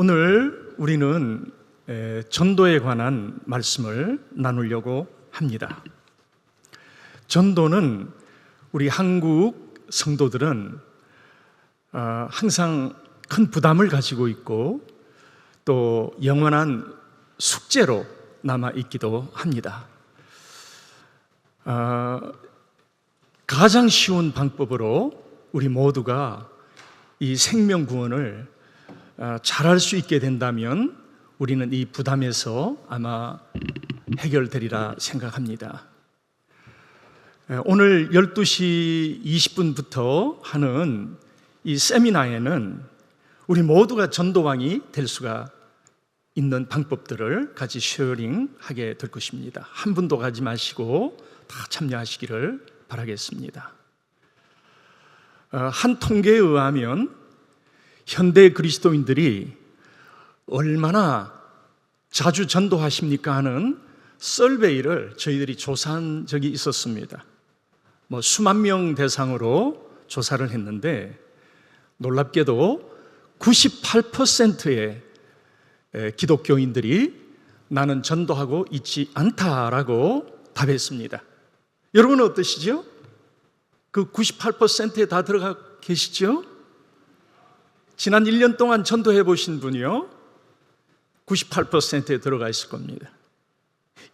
오늘 우리는 전도에 관한 말씀을 나누려고 합니다. 전도는 우리 한국 성도들은 항상 큰 부담을 가지고 있고 또 영원한 숙제로 남아 있기도 합니다. 가장 쉬운 방법으로 우리 모두가 이 생명 구원을 잘할 수 있게 된다면 우리는 이 부담에서 아마 해결되리라 생각합니다. 오늘 12시 20분부터 하는 이 세미나에는 우리 모두가 전도왕이 될 수가 있는 방법들을 같이 쉐어링하게 될 것입니다. 한 분도 가지 마시고 다 참여하시기를 바라겠습니다. 한 통계에 의하면 현대 그리스도인들이 얼마나 자주 전도하십니까 하는 설베이를 저희들이 조사한 적이 있었습니다. 수만 명 대상으로 조사를 했는데 놀랍게도 98%의 기독교인들이 나는 전도하고 있지 않다라고 답했습니다. 여러분은 어떠시죠? 그 98%에 다 들어가 계시죠? 지난 1년 동안 전도해 보신 분이요 98%에 들어가 있을 겁니다.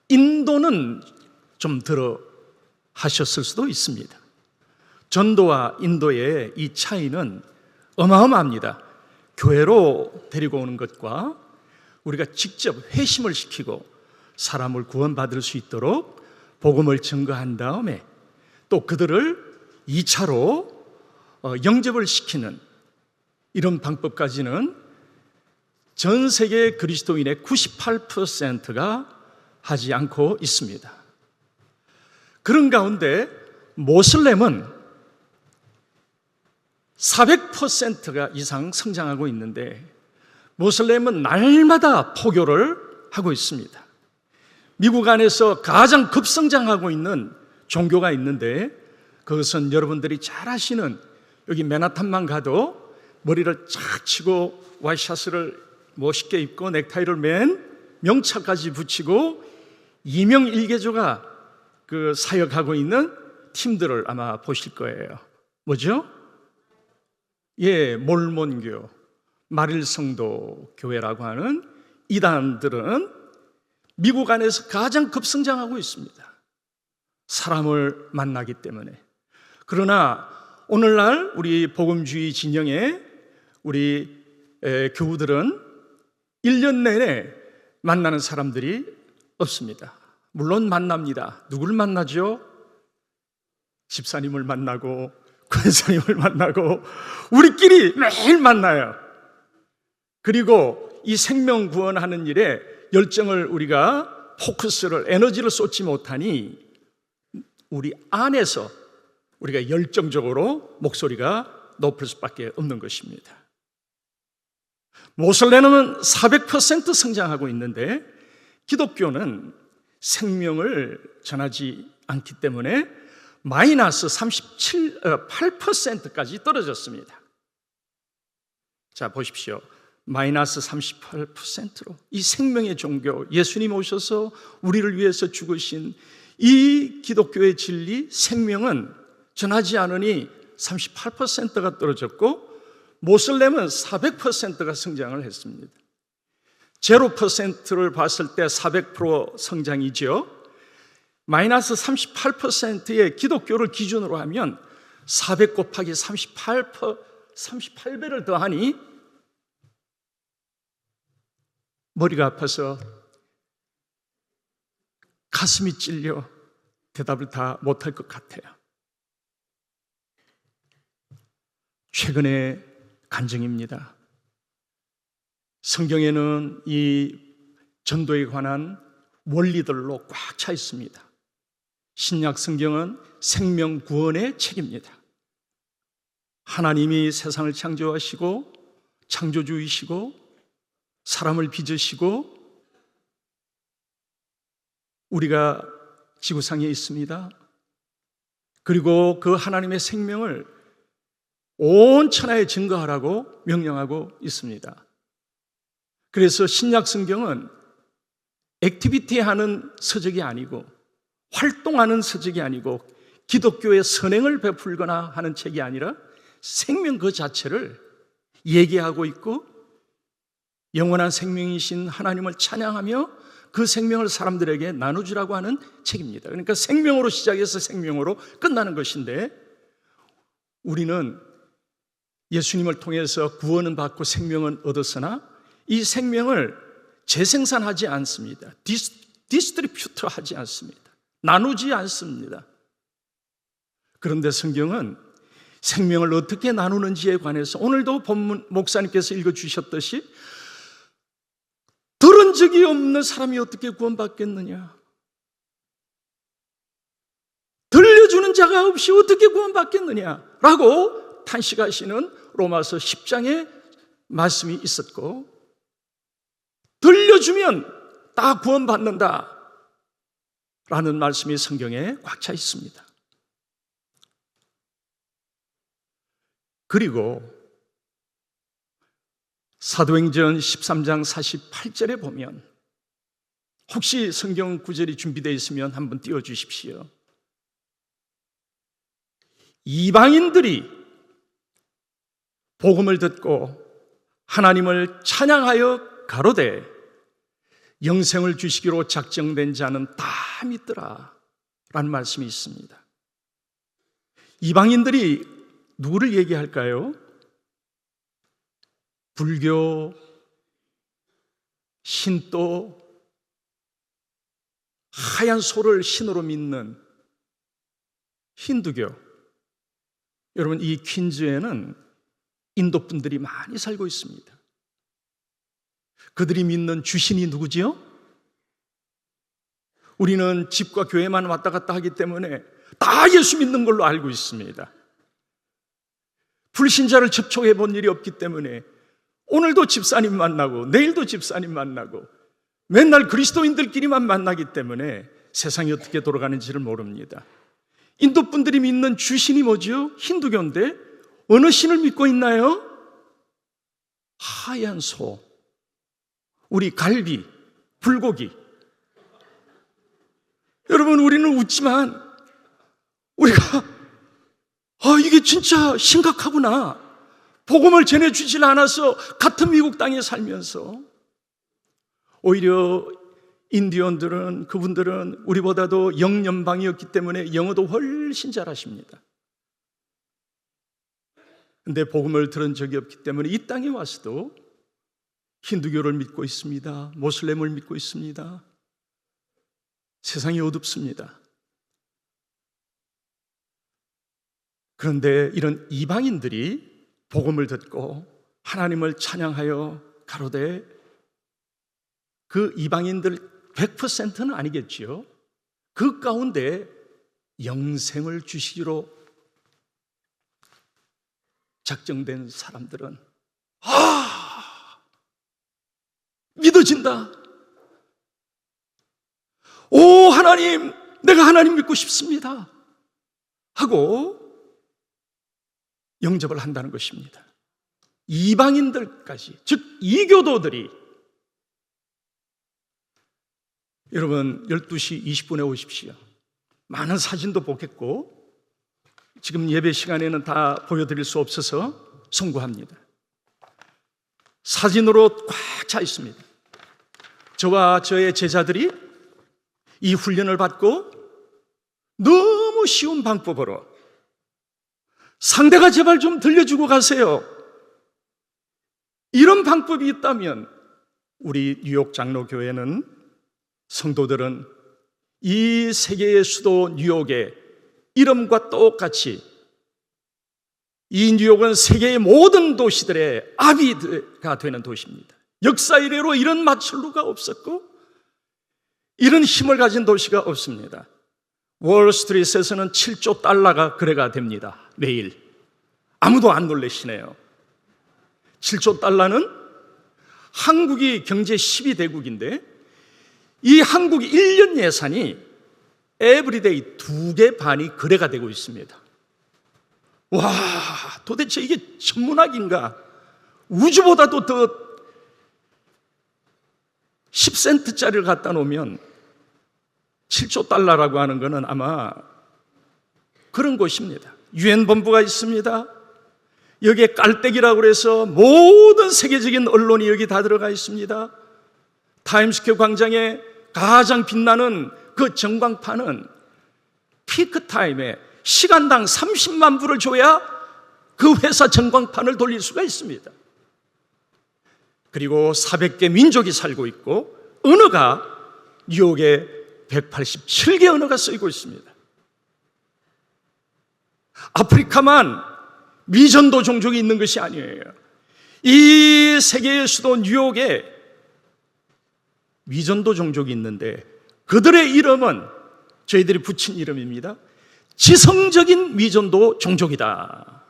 인도는 좀 들어 하셨을 수도 있습니다. 전도와 인도의 이 차이는 어마어마합니다. 교회로 데리고 오는 것과 우리가 직접 회심을 시키고 사람을 구원받을 수 있도록 복음을 증거한 다음에 또 그들을 2차로 영접을 시키는 이런 방법까지는 전 세계 그리스도인의 98%가 하지 않고 있습니다. 그런 가운데 모슬렘은 400%가 이상 성장하고 있는데 모슬렘은 날마다 포교를 하고 있습니다. 미국 안에서 가장 급성장하고 있는 종교가 있는데 그것은 여러분들이 잘 아시는 여기 맨하탄만 가도 머리를 쫙 치고 와이셔츠를 멋있게 입고 넥타이를 맨 명차까지 붙이고 이명일개조가 그 사역하고 있는 팀들을 아마 보실 거예요. 뭐죠? 몰몬교, 마릴성도 교회라고 하는 이단들은 미국 안에서 가장 급성장하고 있습니다. 사람을 만나기 때문에. 그러나 오늘날 우리 복음주의 진영의 우리 교우들은 1년 내내 만나는 사람들이 없습니다. 물론 만납니다. 누굴 만나죠? 집사님을 만나고 권사님을 만나고 우리끼리 매일 만나요. 그리고 이 생명 구원하는 일에 열정을 우리가 포커스를 에너지를 쏟지 못하니 우리 안에서 우리가 열정적으로 목소리가 높을 수밖에 없는 것입니다. 모슬렘은 400% 성장하고 있는데 기독교는 생명을 전하지 않기 때문에 마이너스 8%까지 떨어졌습니다. 자, 보십시오. 마이너스 38%로 이 생명의 종교, 예수님 오셔서 우리를 위해서 죽으신 이 기독교의 진리, 생명은 전하지 않으니 38%가 떨어졌고 모슬렘은 400%가 성장을 했습니다. 0%를 봤을 때 400% 성장이죠. 마이너스 38%의 기독교를 기준으로 하면 400 곱하기 38배를 더하니 머리가 아파서 가슴이 찔려 대답을 다 못할 것 같아요. 최근의 간증입니다. 성경에는 이 전도에 관한 원리들로 꽉 차 있습니다. 신약 성경은 생명 구원의 책입니다. 하나님이 세상을 창조하시고 창조주이시고 사람을 빚으시고 우리가 지구상에 있습니다. 그리고 그 하나님의 생명을 온 천하에 증거하라고 명령하고 있습니다. 그래서 신약 성경은 액티비티 하는 서적이 아니고, 활동하는 서적이 아니고, 기독교의 선행을 베풀거나 하는 책이 아니라 생명 그 자체를 얘기하고 있고, 영원한 생명이신 하나님을 찬양하며 그 생명을 사람들에게 나눠주라고 하는 책입니다. 그러니까 생명으로 시작해서 생명으로 끝나는 것인데, 우리는 예수님을 통해서 구원은 받고 생명은 얻었으나 이 생명을 재생산하지 않습니다. 디스트리뷰트 하지 않습니다. 나누지 않습니다. 그런데 성경은 생명을 어떻게 나누는지에 관해서 오늘도 본문 목사님께서 읽어주셨듯이 들은 적이 없는 사람이 어떻게 구원받겠느냐? 들려주는 자가 없이 어떻게 구원받겠느냐? 라고 탄식하시는 로마서 10장의 말씀이 있었고, 들려주면 다 구원받는다 라는 말씀이 성경에 꽉 차 있습니다. 그리고 사도행전 13장 48절에 보면, 혹시 성경 구절이 준비되어 있으면 한번 띄워주십시오. 이방인들이 복음을 듣고 하나님을 찬양하여 가로되 영생을 주시기로 작정된 자는 다 믿더라 라는 말씀이 있습니다. 이방인들이 누구를 얘기할까요? 불교, 신도, 하얀 소를 신으로 믿는 힌두교. 여러분, 이 퀸즈에는 인도 분들이 많이 살고 있습니다. 그들이 믿는 주신이 누구지요? 우리는 집과 교회만 왔다 갔다 하기 때문에 다 예수 믿는 걸로 알고 있습니다. 불신자를 접촉해 본 일이 없기 때문에 오늘도 집사님 만나고 내일도 집사님 만나고 맨날 그리스도인들끼리만 만나기 때문에 세상이 어떻게 돌아가는지를 모릅니다. 인도 분들이 믿는 주신이 뭐죠? 힌두교인데 어느 신을 믿고 있나요? 하얀 소, 우리 갈비, 불고기. 여러분, 우리는 웃지만 우리가 이게 진짜 심각하구나. 복음을 전해주질 않아서 같은 미국 땅에 살면서 오히려 인디언들은, 그분들은 우리보다도 영연방이었기 때문에 영어도 훨씬 잘하십니다. 근데 복음을 들은 적이 없기 때문에 이 땅에 와서도 힌두교를 믿고 있습니다. 모슬렘을 믿고 있습니다. 세상이 어둡습니다. 그런데 이런 이방인들이 복음을 듣고 하나님을 찬양하여 가로되, 그 이방인들 100%는 아니겠지요. 그 가운데 영생을 주시기로 작정된 사람들은 믿어진다. 오 하나님, 내가 하나님 믿고 싶습니다 하고 영접을 한다는 것입니다. 이방인들까지, 즉 이교도들이. 여러분, 12시 20분에 오십시오. 많은 사진도 보겠고 지금 예배 시간에는 다 보여드릴 수 없어서 송구합니다. 사진으로 꽉 차 있습니다. 저와 저의 제자들이 이 훈련을 받고 너무 쉬운 방법으로, 상대가 제발 좀 들려주고 가세요, 이런 방법이 있다면 우리 뉴욕 장로교회는, 성도들은 이 세계의 수도 뉴욕의 이름과 똑같이, 이 뉴욕은 세계의 모든 도시들의 아비가 되는 도시입니다. 역사 이래로 이런 마철루가 없었고 이런 힘을 가진 도시가 없습니다. 월스트리트에서는 7조 달러가 거래가 됩니다. 매일. 아무도 안 놀라시네요. 7조 달러는 한국이 경제 12대국인데 이 한국이 1년 예산이 에브리데이 2개 반이 거래가 되고 있습니다. 와, 도대체 이게 천문학인가? 우주보다도 더 10센트짜리를 갖다 놓으면 7조 달러라고 하는 것은 아마 그런 곳입니다. 유엔 본부가 있습니다. 여기에 깔때기라고 해서 모든 세계적인 언론이 여기 다 들어가 있습니다. 타임스퀘어 광장에 가장 빛나는 그 전광판은 피크 타임에 시간당 30만 불을 줘야 그 회사 전광판을 돌릴 수가 있습니다. 그리고 400개 민족이 살고 있고 언어가 뉴욕에 187개 언어가 쓰이고 있습니다. 아프리카만 미전도 종족이 있는 것이 아니에요. 이 세계의 수도 뉴욕에 미전도 종족이 있는데 그들의 이름은 저희들이 붙인 이름입니다. 지성적인 미전도 종족이다.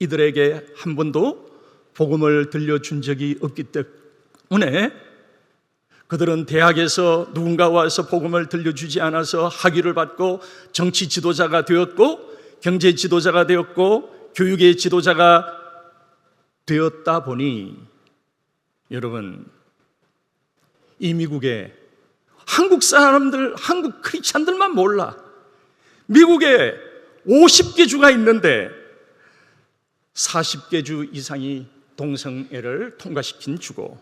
이들에게 한 번도 복음을 들려준 적이 없기 때문에 그들은 대학에서 누군가 와서 복음을 들려주지 않아서 학위를 받고 정치 지도자가 되었고 경제 지도자가 되었고 교육의 지도자가 되었다 보니 여러분, 이 미국에 한국 사람들, 한국 크리스찬들만 몰라. 미국에 50개 주가 있는데 40개 주 이상이 동성애를 통과시킨 주고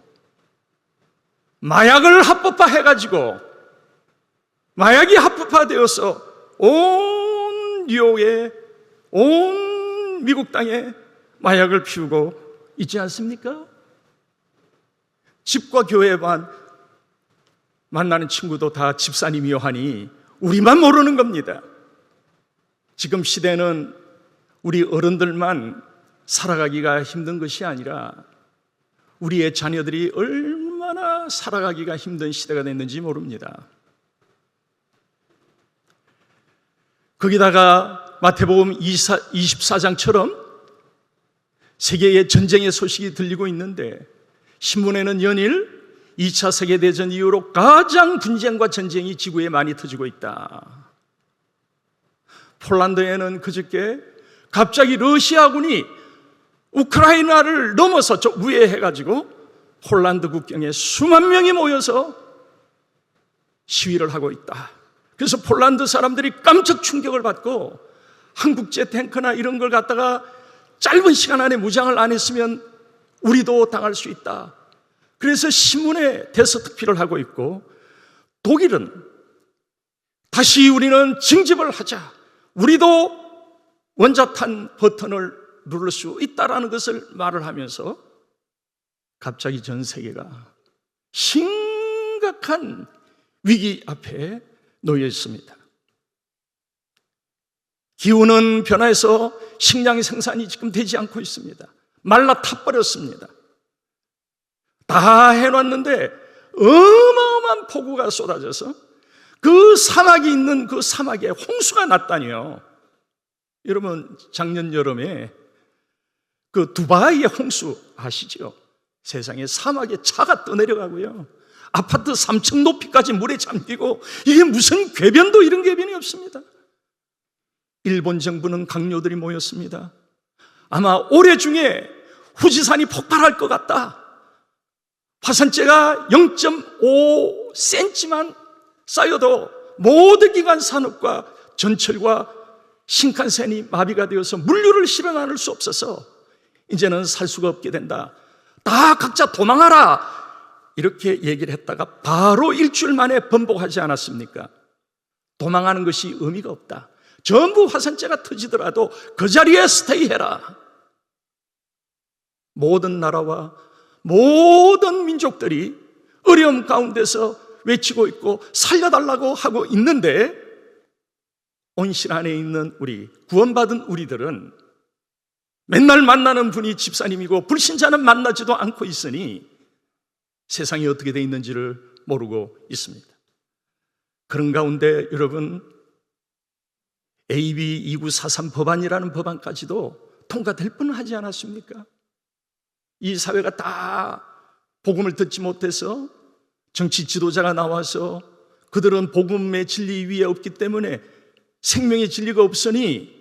마약을 합법화해가지고 마약이 합법화되어서 온 뉴욕에 온 미국 땅에 마약을 피우고 있지 않습니까? 집과 교회만 만나는 친구도 다 집사님이요 하니 우리만 모르는 겁니다. 지금 시대는 우리 어른들만 살아가기가 힘든 것이 아니라 우리의 자녀들이 얼마나 살아가기가 힘든 시대가 됐는지 모릅니다. 거기다가 마태복음 24장처럼 세계의 전쟁의 소식이 들리고 있는데 신문에는 연일 2차 세계대전 이후로 가장 분쟁과 전쟁이 지구에 많이 터지고 있다. 폴란드에는 그저께 갑자기 러시아군이 우크라이나를 넘어서 저 위에 해가지고 폴란드 국경에 수만 명이 모여서 시위를 하고 있다. 그래서 폴란드 사람들이 깜짝 충격을 받고 한국제 탱크나 이런 걸 갖다가 짧은 시간 안에 무장을 안 했으면 우리도 당할 수 있다. 그래서 신문에 대서특필을 하고 있고 독일은 다시 우리는 징집을 하자. 우리도 원자탄 버튼을 누를 수 있다라는 것을 말을 하면서 갑자기 전 세계가 심각한 위기 앞에 놓여 있습니다. 기후는 변화해서 식량 생산이 지금 되지 않고 있습니다. 말라 타버렸습니다. 다 해놨는데 어마어마한 폭우가 쏟아져서 그 사막이 있는 그 사막에 홍수가 났다니요. 여러분 작년 여름에 그 두바이의 홍수 아시죠? 세상에 사막에 차가 떠내려가고요. 아파트 3층 높이까지 물에 잠기고 이게 무슨 궤변도 이런 궤변이 없습니다. 일본 정부는 강요들이 모였습니다. 아마 올해 중에 후지산이 폭발할 것 같다. 화산재가 0.5cm만 쌓여도 모든 기관 산업과 전철과 신칸센이 마비가 되어서 물류를 실어 나눌 수 없어서 이제는 살 수가 없게 된다. 다 각자 도망하라. 이렇게 얘기를 했다가 바로 일주일 만에 번복하지 않았습니까? 도망하는 것이 의미가 없다. 전부 화산재가 터지더라도 그 자리에 스테이해라. 모든 나라와 모든 민족들이 어려움 가운데서 외치고 있고 살려달라고 하고 있는데 온실 안에 있는 우리 구원받은 우리들은 맨날 만나는 분이 집사님이고 불신자는 만나지도 않고 있으니 세상이 어떻게 돼 있는지를 모르고 있습니다. 그런 가운데 여러분 AB 2943 법안이라는 법안까지도 통과될 뻔 하지 않았습니까? 이 사회가 다 복음을 듣지 못해서 정치 지도자가 나와서 그들은 복음의 진리 위에 없기 때문에 생명의 진리가 없으니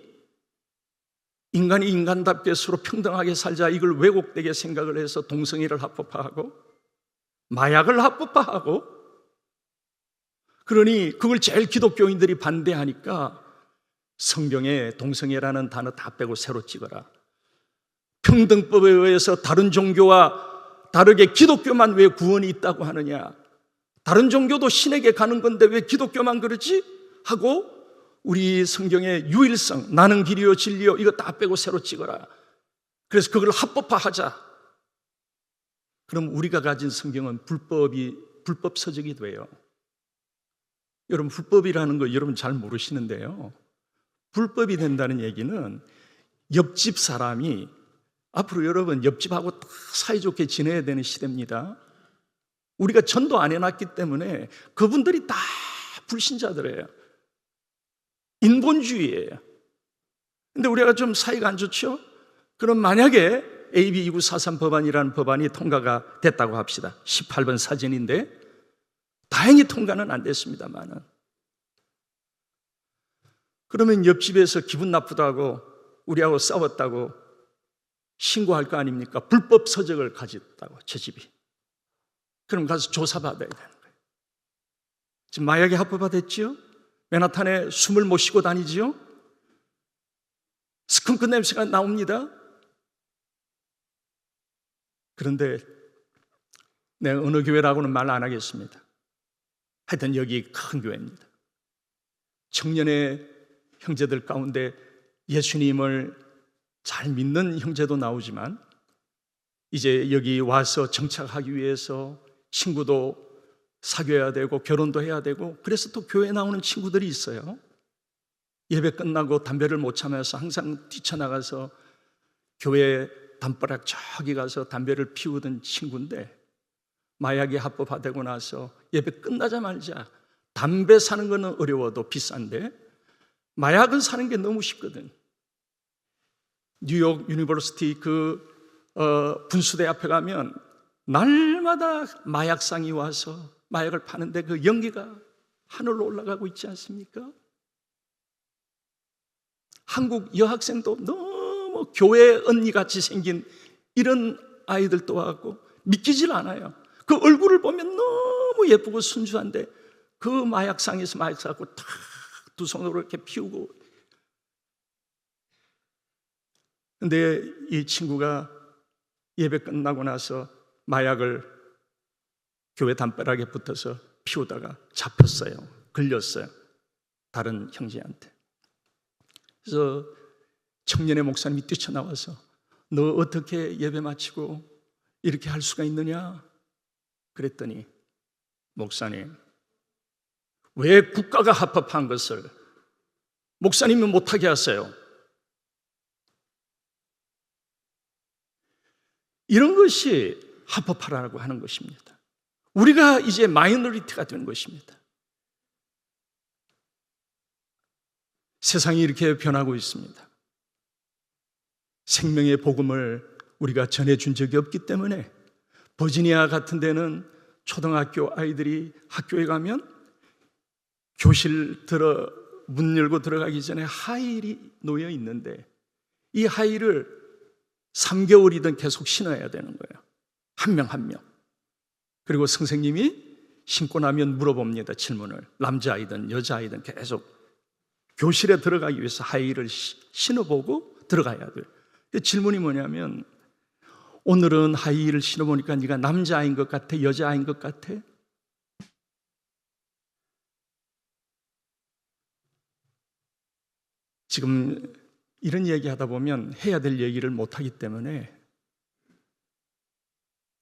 인간이 인간답게 서로 평등하게 살자 이걸 왜곡되게 생각을 해서 동성애를 합법화하고 마약을 합법화하고, 그러니 그걸 제일 기독교인들이 반대하니까 성경에 동성애라는 단어 다 빼고 새로 찍어라. 평등법에 의해서 다른 종교와 다르게 기독교만 왜 구원이 있다고 하느냐, 다른 종교도 신에게 가는 건데 왜 기독교만 그러지? 하고 우리 성경의 유일성, 나는 길이요 진리요, 이거 다 빼고 새로 찍어라. 그래서 그걸 합법화하자. 그럼 우리가 가진 성경은 불법 서적이 돼요. 여러분, 불법이라는 거 여러분 잘 모르시는데요, 불법이 된다는 얘기는 옆집 사람이, 앞으로 여러분 옆집하고 다 사이좋게 지내야 되는 시대입니다. 우리가 전도 안 해놨기 때문에 그분들이 다 불신자들이에요. 인본주의예요. 근데 우리가 좀 사이가 안 좋죠? 그럼 만약에 AB 2943 법안이라는 법안이 통과가 됐다고 합시다. 18번 사진인데 다행히 통과는 안 됐습니다만은, 그러면 옆집에서 기분 나쁘다고 우리하고 싸웠다고 신고할 거 아닙니까? 불법 서적을 가졌다고, 저 집이. 그럼 가서 조사받아야 되는 거예요. 지금 마약이 합법화됐지요? 맨하탄에 숨을 못 쉬고 다니지요? 스컹크 냄새가 나옵니다. 그런데 내가 어느 교회라고는 말 안 하겠습니다. 하여튼 여기 큰 교회입니다. 청년의 형제들 가운데 예수님을 잘 믿는 형제도 나오지만 이제 여기 와서 정착하기 위해서 친구도 사귀어야 되고 결혼도 해야 되고, 그래서 또 교회에 나오는 친구들이 있어요. 예배 끝나고 담배를 못 참아서 항상 뛰쳐나가서 교회 담벼락 저기 가서 담배를 피우던 친구인데, 마약이 합법화되고 나서 예배 끝나자마자 담배 사는 거는 어려워도 비싼데 마약은 사는 게 너무 쉽거든. 뉴욕 유니버시티 분수대 앞에 가면 날마다 마약상이 와서 마약을 파는데 그 연기가 하늘로 올라가고 있지 않습니까? 한국 여학생도 너무 교회 언니같이 생긴 이런 아이들도 와갖고 믿기질 않아요. 그 얼굴을 보면 너무 예쁘고 순수한데 그 마약상에서 마약 사고 탁 두 손으로 이렇게 피우고. 근데 이 친구가 예배 끝나고 나서 마약을 교회 담벼락에 붙어서 피우다가 잡혔어요. 걸렸어요. 다른 형제한테. 그래서 청년의 목사님이 뛰쳐나와서 너 어떻게 예배 마치고 이렇게 할 수가 있느냐? 그랬더니, 목사님, 왜 국가가 합법한 것을 목사님은 못하게 하세요? 이런 것이 합법화라고 하는 것입니다. 우리가 이제 마이너리티가 된 것입니다. 세상이 이렇게 변하고 있습니다. 생명의 복음을 우리가 전해준 적이 없기 때문에 버지니아 같은 데는 초등학교 아이들이 학교에 가면 교실 문 열고 들어가기 전에 하이힐이 놓여 있는데 이 하이힐을 3개월이든 계속 신어야 되는 거예요. 한 명 한 명. 그리고 선생님이 신고 나면 물어봅니다. 질문을. 남자아이든 여자아이든 계속 교실에 들어가기 위해서 하이힐을 신어보고 들어가야 돼요. 질문이 뭐냐면, 오늘은 하이힐을 신어보니까 네가 남자아이인 것 같아? 여자아이인 것 같아? 지금 이런 얘기하다 보면 해야 될 얘기를 못하기 때문에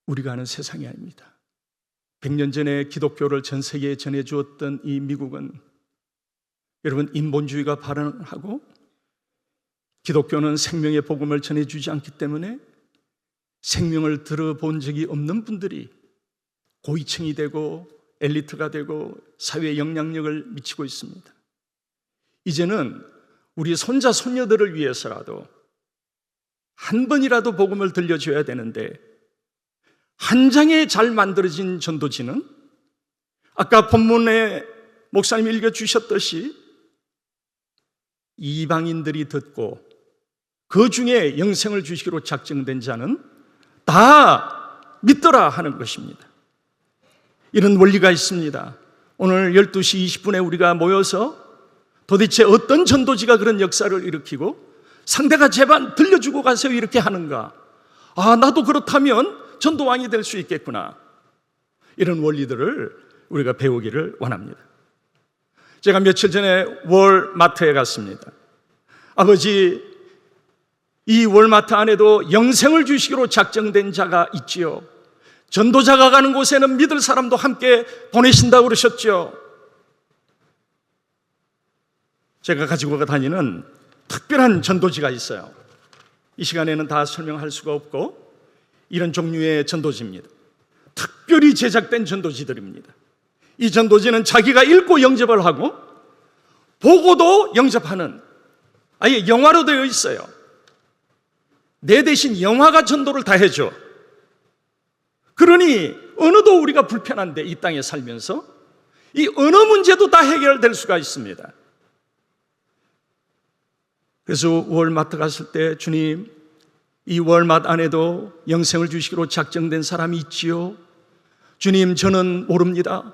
우리가 아는 세상이 아닙니다. 100년 전에 기독교를 전 세계에 전해주었던 이 미국은, 여러분, 인본주의가 발현하고 기독교는 생명의 복음을 전해주지 않기 때문에 생명을 들어본 적이 없는 분들이 고위층이 되고 엘리트가 되고 사회에 영향력을 미치고 있습니다. 이제는 우리 손자 손녀들을 위해서라도 한 번이라도 복음을 들려줘야 되는데, 한 장에 잘 만들어진 전도지는 아까 본문에 목사님이 읽어주셨듯이 이방인들이 듣고 그 중에 영생을 주시기로 작정된 자는 다 믿더라 하는 것입니다. 이런 원리가 있습니다. 오늘 12시 20분에 우리가 모여서 도대체 어떤 전도지가 그런 역사를 일으키고 상대가 제발 들려주고 가세요 이렇게 하는가? 아, 나도 그렇다면 전도왕이 될 수 있겠구나. 이런 원리들을 우리가 배우기를 원합니다. 제가 며칠 전에 월마트에 갔습니다. 아버지, 이 월마트 안에도 영생을 주시기로 작정된 자가 있지요. 전도자가 가는 곳에는 믿을 사람도 함께 보내신다고 그러셨죠. 제가 가지고 다니는 특별한 전도지가 있어요. 이 시간에는 다 설명할 수가 없고 이런 종류의 전도지입니다. 특별히 제작된 전도지들입니다. 이 전도지는 자기가 읽고 영접을 하고 보고도 영접하는, 아예 영화로 되어 있어요. 내 대신 영화가 전도를 다 해줘. 그러니 언어도 우리가 불편한데 이 땅에 살면서 이 언어 문제도 다 해결될 수가 있습니다. 그래서 월마트 갔을 때 주님, 이 월마트 안에도 영생을 주시기로 작정된 사람이 있지요? 주님, 저는 모릅니다.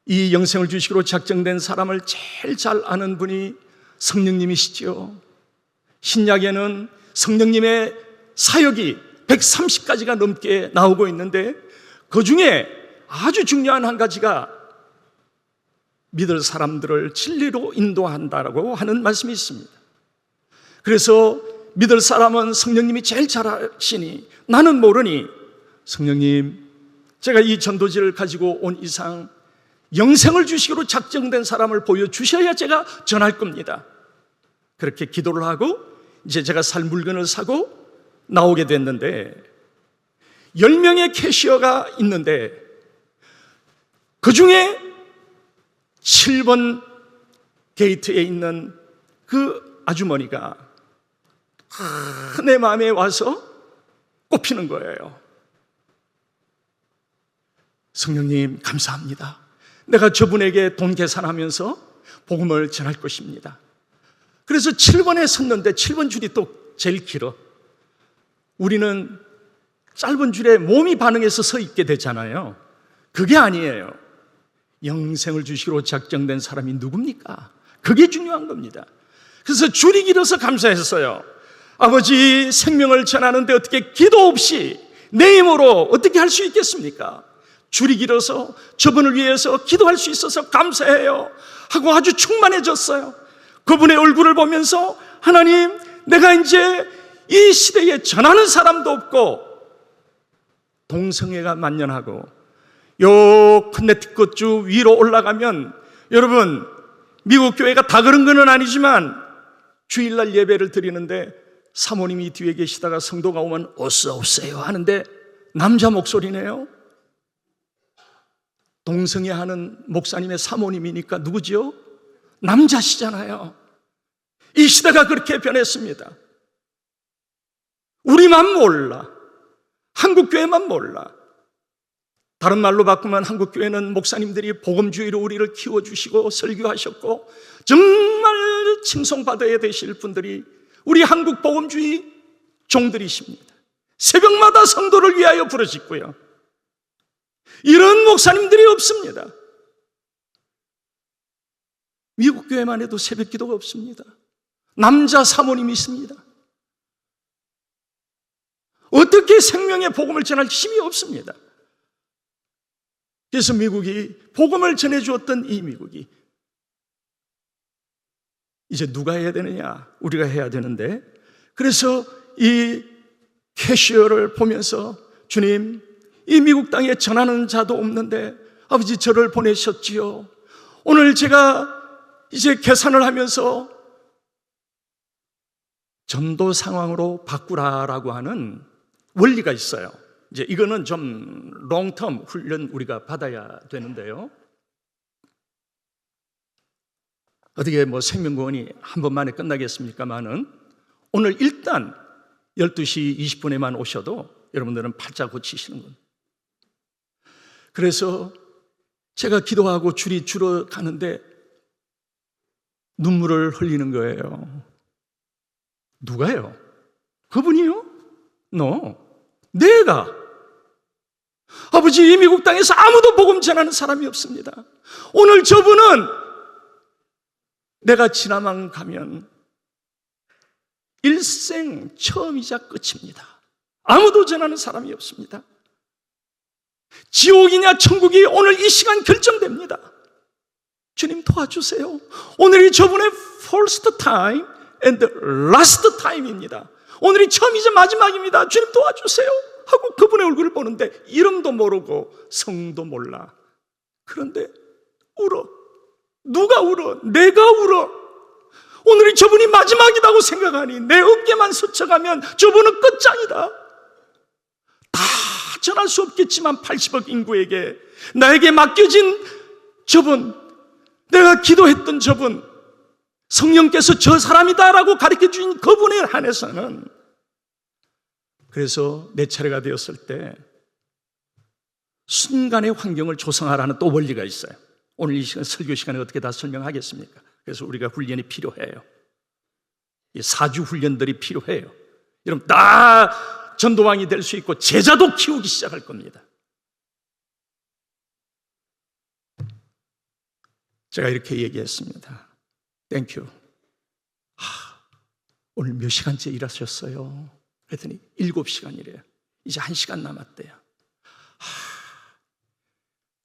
이 영생을 주시기로 작정된 사람을 제일 잘 아는 분이 성령님이시죠. 신약에는 성령님의 사역이 130가지가 넘게 나오고 있는데 그 중에 아주 중요한 한 가지가 믿을 사람들을 진리로 인도한다라고 하는 말씀이 있습니다. 그래서 믿을 사람은 성령님이 제일 잘 아시니 나는 모르니 성령님, 제가 이 전도지를 가지고 온 이상 영생을 주시기로 작정된 사람을 보여주셔야 제가 전할 겁니다. 그렇게 기도를 하고 이제 제가 살 물건을 사고 나오게 됐는데 10명의 캐시어가 있는데 그 중에 7번 게이트에 있는 그 아주머니가 내 마음에 와서 꼽히는 거예요. 성령님, 감사합니다. 내가 저분에게 돈 계산하면서 복음을 전할 것입니다. 그래서 7번에 섰는데 7번 줄이 또 제일 길어. 우리는 짧은 줄에 몸이 반응해서 서 있게 되잖아요. 그게 아니에요. 영생을 주시기로 작정된 사람이 누굽니까? 그게 중요한 겁니다. 그래서 줄이 길어서 감사했어요. 아버지, 생명을 전하는데 어떻게 기도 없이 내 힘으로 어떻게 할 수 있겠습니까? 줄이 길어서 저분을 위해서 기도할 수 있어서 감사해요 하고 아주 충만해졌어요. 그분의 얼굴을 보면서 하나님, 내가 이제 이 시대에 전하는 사람도 없고 동성애가 만연하고 요 커네티컷주 위로 올라가면, 여러분, 미국 교회가 다 그런 건 아니지만 주일날 예배를 드리는데 사모님이 뒤에 계시다가 성도가 오면 어서 오세요 하는데 남자 목소리네요. 동성애하는 목사님의 사모님이니까 누구죠? 남자시잖아요. 이 시대가 그렇게 변했습니다. 우리만 몰라. 한국교회만 몰라. 다른 말로 바꾸면 한국교회는 목사님들이 복음주의로 우리를 키워주시고 설교하셨고 정말 칭송받아야 되실 분들이 우리 한국 복음주의 종들이십니다. 새벽마다 성도를 위하여 부르짖고요. 이런 목사님들이 없습니다. 미국 교회만 해도 새벽 기도가 없습니다. 남자 사모님이 있습니다. 어떻게 생명의 복음을 전할 힘이 없습니다. 그래서 미국이 복음을 전해주었던 이 미국이 이제 누가 해야 되느냐? 우리가 해야 되는데, 그래서 이 캐시어를 보면서 주님, 이 미국 땅에 전하는 자도 없는데 아버지 저를 보내셨지요. 오늘 제가 이제 계산을 하면서 전도 상황으로 바꾸라라고 하는 원리가 있어요. 이제 이거는 좀 롱텀 훈련 우리가 받아야 되는데요. 어떻게 뭐 생명구원이 한 번만에 끝나겠습니까만은 오늘 일단 12시 20분에만 오셔도 여러분들은 팔자 고치시는 겁니다. 그래서 제가 기도하고 줄이 줄어가는데 눈물을 흘리는 거예요. 누가요? 그분이요? 내가 아버지, 이 미국 땅에서 아무도 복음 전하는 사람이 없습니다. 오늘 저분은 내가 지나만 가면 일생 처음이자 끝입니다. 아무도 전하는 사람이 없습니다. 지옥이냐 천국이 오늘 이 시간 결정됩니다. 주님 도와주세요. 오늘이 저분의 first time and last time입니다. 오늘이 처음이자 마지막입니다. 주님 도와주세요 하고 그분의 얼굴을 보는데 이름도 모르고 성도 몰라. 그런데 울어. 누가 울어? 내가 울어. 오늘이 저분이 마지막이라고 생각하니 내 어깨만 스쳐가면 저분은 끝장이다. 다 전할 수 없겠지만 80억 인구에게 나에게 맡겨진 저분, 내가 기도했던 저분, 성령께서 저 사람이다라고 가르쳐 주신 그분에 한해서는, 그래서 내 차례가 되었을 때 순간의 환경을 조성하라는 또 원리가 있어요. 오늘 이 시간 설교 시간에 어떻게 다 설명하겠습니까? 그래서 우리가 훈련이 필요해요. 이 4주 훈련들이 필요해요. 여러분 다 전도왕이 될 수 있고 제자도 키우기 시작할 겁니다. 제가 이렇게 얘기했습니다. 땡큐. 오늘 몇 시간째 일하셨어요? 그랬더니 7시간이래요. 이제 1시간 남았대요.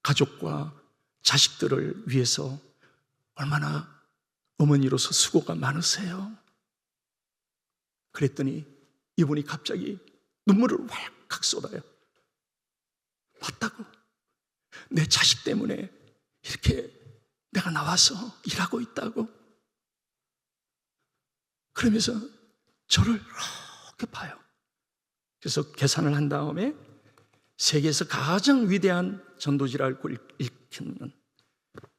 가족과 자식들을 위해서 얼마나 어머니로서 수고가 많으세요? 그랬더니 이분이 갑자기 눈물을 왈칵 쏟아요. 맞다고. 내 자식 때문에 이렇게 내가 나와서 일하고 있다고. 그러면서 저를 이렇게 봐요. 그래서 계산을 한 다음에 세계에서 가장 위대한 전도지라고 일컫는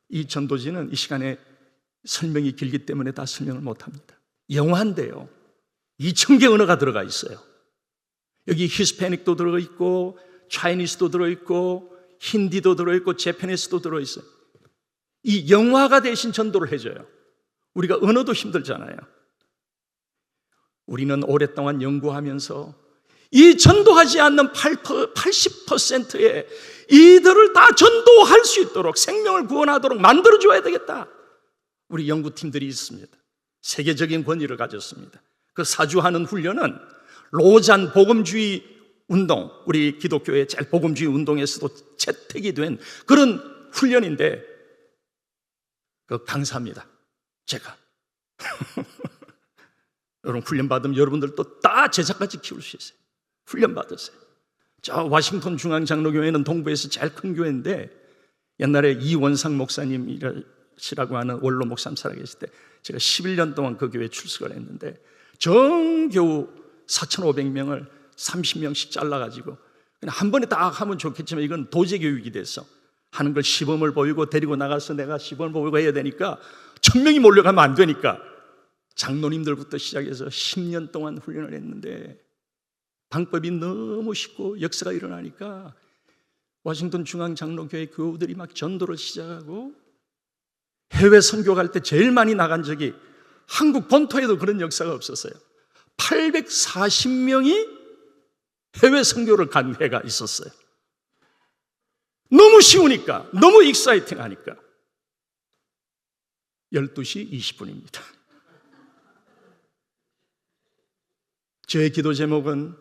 이 전도지는 이 시간에 설명이 길기 때문에 다 설명을 못합니다. 영어인데요 2,000개 언어가 들어가 있어요. 여기 히스패닉도 들어있고 차이니스도 들어있고 힌디도 들어있고 재패니스도 들어있어요. 이 영화가 대신 전도를 해줘요. 우리가 언어도 힘들잖아요. 우리는 오랫동안 연구하면서 이 전도하지 않는 80%의 이들을 다 전도할 수 있도록 생명을 구원하도록 만들어줘야 되겠다. 우리 연구팀들이 있습니다. 세계적인 권위를 가졌습니다. 그 4주 하는 훈련은 로잔 복음주의 운동, 우리 기독교의 제일 복음주의 운동에서도 채택이 된 그런 훈련인데 그 강사입니다. 제가 여러분 훈련 받으면 여러분들도 다 제자까지 키울 수 있어요. 훈련 받으세요. 저 워싱턴 중앙장로교회는 동부에서 제일 큰 교회인데 옛날에 이원상 목사님이라고 하는 원로 목사님 살아계실 때 제가 11년 동안 그 교회에 출석을 했는데 정겨우 4,500명을 30명씩 잘라가지고 그냥 한 번에 다 하면 좋겠지만 이건 도제 교육이 돼서 하는 걸 시범을 보이고 데리고 나가서 내가 시범을 보이고 해야 되니까 1,000명이 몰려가면 안 되니까 장로님들부터 시작해서 10년 동안 훈련을 했는데 방법이 너무 쉽고 역사가 일어나니까 워싱턴 중앙장로교회 교우들이 막 전도를 시작하고 해외 선교 갈 때 제일 많이 나간 적이 한국 본토에도 그런 역사가 없었어요. 840명이 해외 선교를 간 해가 있었어요. 너무 쉬우니까, 너무 익사이팅하니까. 12시 20분입니다. 저의 기도 제목은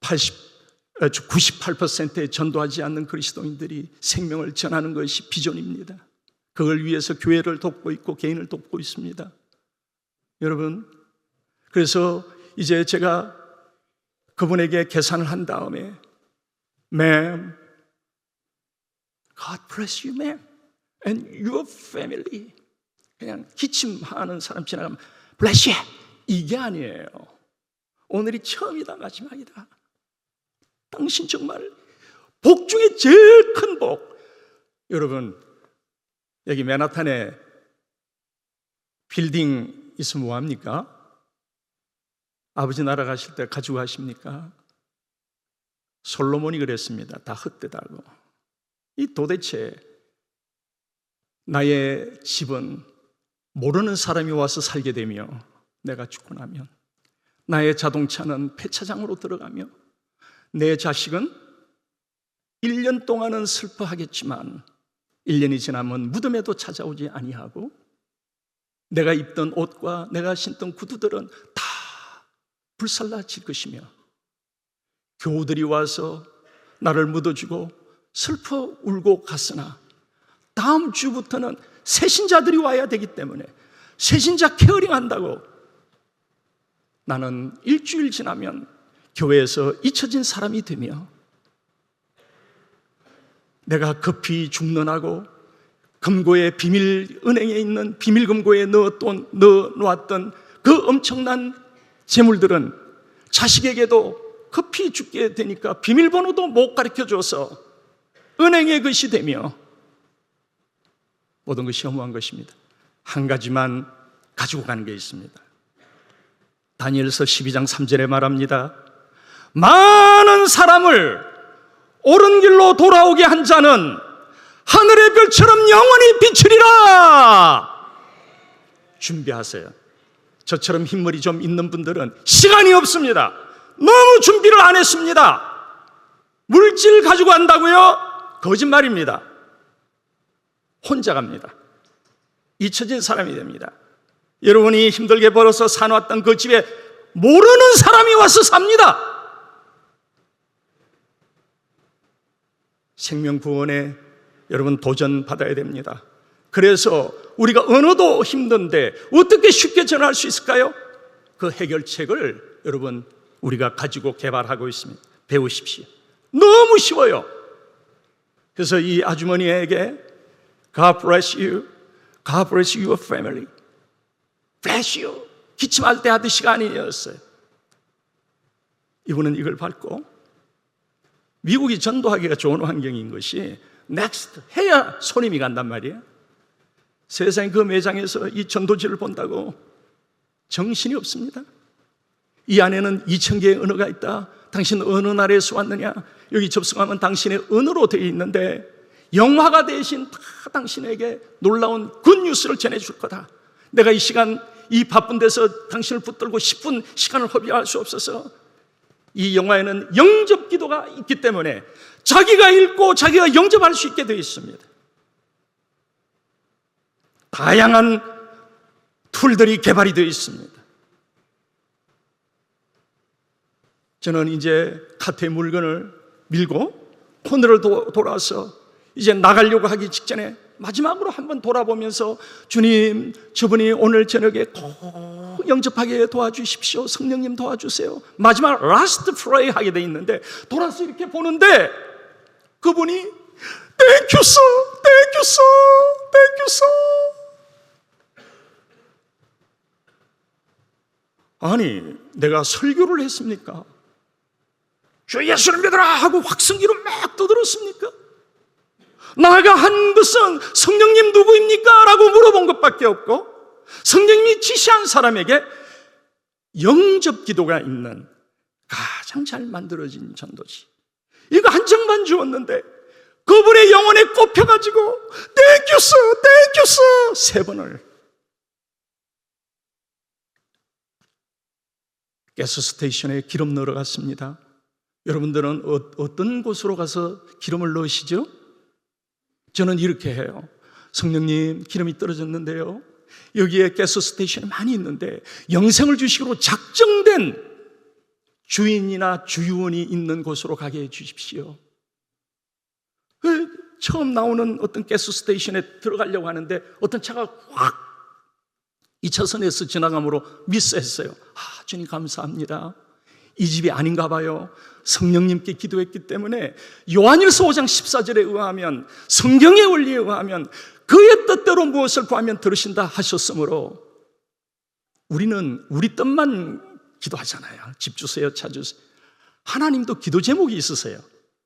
98%의 전도하지 않는 그리스도인들이 생명을 전하는 것이 비전입니다. 그걸 위해서 교회를 돕고 있고 개인을 돕고 있습니다. 여러분, 그래서 이제 제가 그분에게 계산을 한 다음에 Ma'am, God bless you, ma'am, and your family. 그냥 기침하는 사람 지나가면 bless you, 이게 아니에요. 오늘이 처음이다 마지막이다. 당신 정말 복 중에 제일 큰 복. 여러분 여기 맨하탄에 빌딩 있으면 뭐합니까? 아버지 나라 가실 때 가지고 가십니까? 솔로몬이 그랬습니다. 다 헛되다고. 이 도대체 나의 집은 모르는 사람이 와서 살게 되며 내가 죽고 나면 나의 자동차는 폐차장으로 들어가며 내 자식은 1년 동안은 슬퍼하겠지만 1년이 지나면 무덤에도 찾아오지 아니하고 내가 입던 옷과 내가 신던 구두들은 다 불살라질 것이며 교우들이 와서 나를 묻어주고 슬퍼 울고 갔으나 다음 주부터는 새신자들이 와야 되기 때문에 새신자 케어링 한다고 나는 일주일 지나면 교회에서 잊혀진 사람이 되며 내가 급히 중론하고 금고에 은행에 있는 비밀 금고에 넣어놓았던 그 엄청난 재물들은 자식에게도 급히 죽게 되니까 비밀번호도 못 가르쳐줘서 은행의 것이 되며 모든 것이 허무한 것입니다. 한 가지만 가지고 가는 게 있습니다. 다니엘서 12장 3절에 말합니다. 많은 사람을 옳은 길로 돌아오게 한 자는 하늘의 별처럼 영원히 비추리라. 준비하세요. 저처럼 흰머리 좀 있는 분들은 시간이 없습니다. 너무 준비를 안 했습니다. 물질 가지고 간다고요? 거짓말입니다. 혼자 갑니다. 잊혀진 사람이 됩니다. 여러분이 힘들게 벌어서 사놓았던 그 집에 모르는 사람이 와서 삽니다. 생명구원에 여러분 도전 받아야 됩니다. 그래서 우리가 언어도 힘든데 어떻게 쉽게 전할 수 있을까요? 그 해결책을 여러분 우리가 가지고 개발하고 있습니다. 배우십시오. 너무 쉬워요. 그래서 이 아주머니에게 God bless you, God bless your family, bless you 기침할 때 하듯이 아니었어요. 이분은 이걸 밟고 미국이 전도하기가 좋은 환경인 것이 next 해야 손님이 간단 말이에요. 세상에 그 매장에서 이 전도지를 본다고 정신이 없습니다. 이 안에는 2,000개의 언어가 있다. 당신 어느 나라에서 왔느냐? 여기 접속하면 당신의 언어로 되어 있는데 영화가 대신 다 당신에게 놀라운 굿뉴스를 전해줄 거다. 내가 이 시간 이 바쁜 데서 당신을 붙들고 10분 시간을 허비할 수 없어서 이 영화에는 영접 기도가 있기 때문에 자기가 읽고 자기가 영접할 수 있게 되어 있습니다. 다양한 툴들이 개발이 되어 있습니다. 저는 이제 카트에 물건을 밀고 코너를 돌아서 이제 나가려고 하기 직전에 마지막으로 한번 돌아보면서 주님, 저분이 오늘 저녁에 꼭 영접하게 도와주십시오. 성령님 도와주세요. 마지막 라스트 프레이 하게 돼 있는데 돌아서 이렇게 보는데 그분이 Thank you sir, thank you sir, thank you sir. 아니, 내가 설교를 했습니까? 주 예수를 믿어라 하고 확성기로 막 떠들었습니까? 나가 한 것은 성령님 누구입니까? 라고 물어본 것밖에 없고 성령님이 지시한 사람에게 영접 기도가 있는 가장 잘 만들어진 전도지. 이거 한 장만 주었는데 그분의 영혼에 꼽혀가지고 Thank you sir, thank you sir 3번을 가스스테이션에 기름 넣으러 갔습니다. 여러분들은 어떤 곳으로 가서 기름을 넣으시죠? 저는 이렇게 해요. 성령님, 기름이 떨어졌는데요, 여기에 가스스테이션이 많이 있는데 영생을 주시기로 작정된 주인이나 주유원이 있는 곳으로 가게 해 주십시오. 처음 나오는 어떤 가스스테이션에 들어가려고 하는데 어떤 차가 확 2차선에서 지나감으로 미스했어요. 주님 감사합니다. 이 집이 아닌가 봐요. 성령님께 기도했기 때문에 요한일서 5장 14절에 의하면 성경의 원리에 의하면 그의 뜻대로 무엇을 구하면 들으신다 하셨으므로 우리는 우리 뜻만 기도하잖아요. 집 주세요, 차 주세요. 하나님도 기도 제목이 있으세요.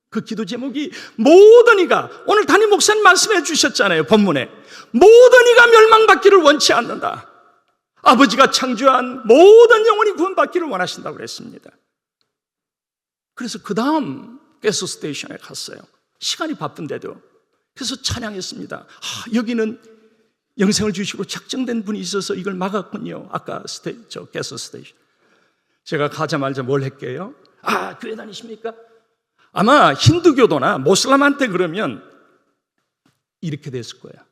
그 기도 제목이 모든 이가, 오늘 담임 목사님 말씀해 주셨잖아요. 본문에 모든 이가 멸망받기를 원치 않는다. 아버지가 창조한 모든 영혼이 구원받기를 원하신다고 그랬습니다. 그래서 그 다음 가스스테이션에 갔어요. 시간이 바쁜데도. 그래서 찬양했습니다. 여기는 영생을 주시고 작정된 분이 있어서 이걸 막았군요. 아까 가스스테이션. 제가 가자마자 뭘 했게요? 교회 다니십니까? 아마 힌두교도나 모슬람한테 그러면 이렇게 됐을 거야.